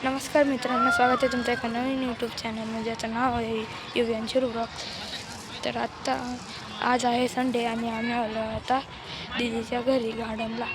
नमस्कार मित्रांनो, स्वागत आहे तुमच्या एका नवीन यूट्यूब चॅनल ज्याचं नाव आहे युवियांची ब्लॉग. तर आज आहे संडे आणि आम्ही आलो आता दीदीच्या घरी गार्डनला.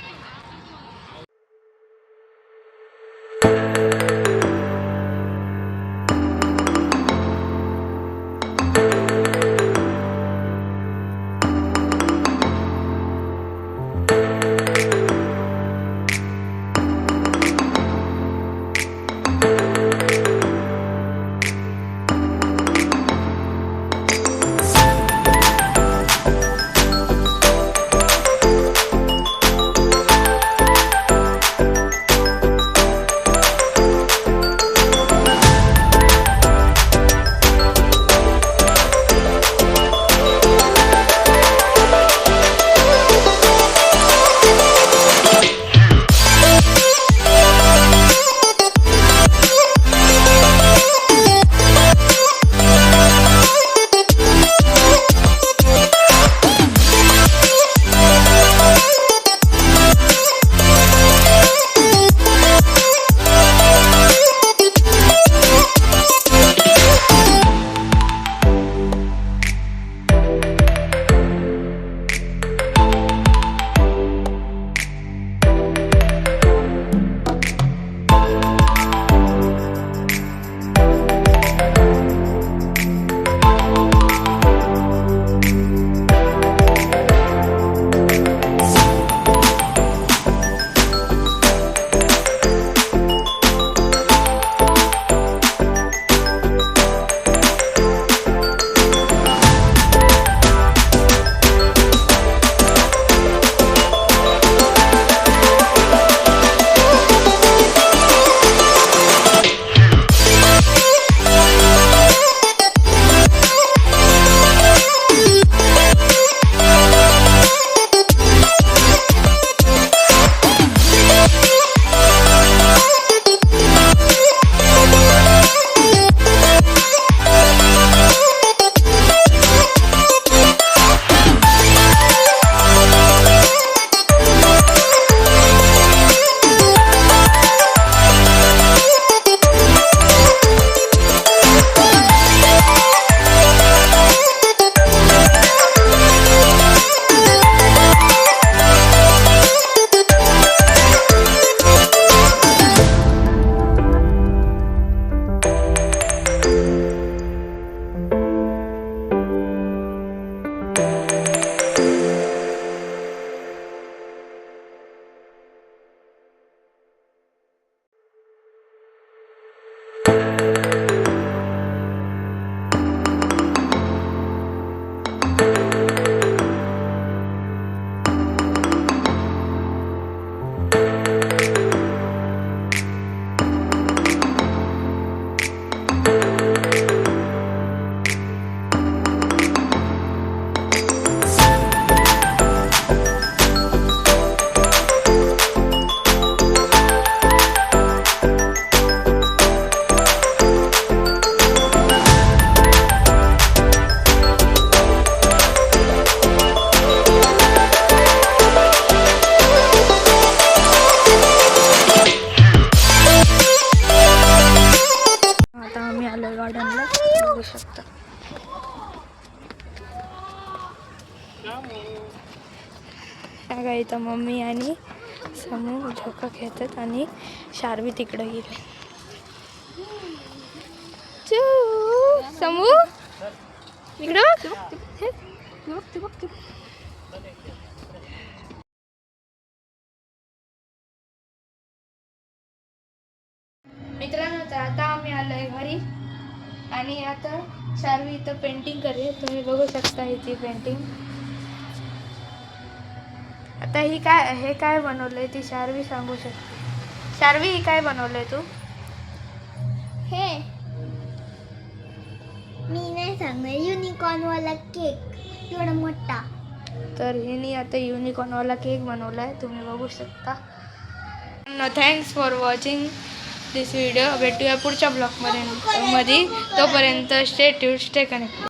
गार्डनला बघू शकता. बघा इथं मम्मी आणि समू झोका खेळतात आणि शार्वी तिकडे गेली. समू इकडं मित्रांनो, तर आता आम्ही आलोय घरी आणि आता शार्वी इथं पेंटिंग करेल. तुम्ही बघू शकता ही पेंटिंग. आता हे काय बनवलंय ती शार्वी सांगू शकते. शार्वी, ही काय बनवलंय तू? हे मी नाही सांगणार. युनिकॉर्न वाला केक एवढा मोठा. तर हिने आता युनिकॉर्न वाला केक बनवलाय, तुम्ही बघू शकता. Thanks for watching this video. भेटूया पुढच्या ब्लॉगमध्ये. तोपर्यंत स्टे ट्यून्ड, स्टे कनेक्टेड.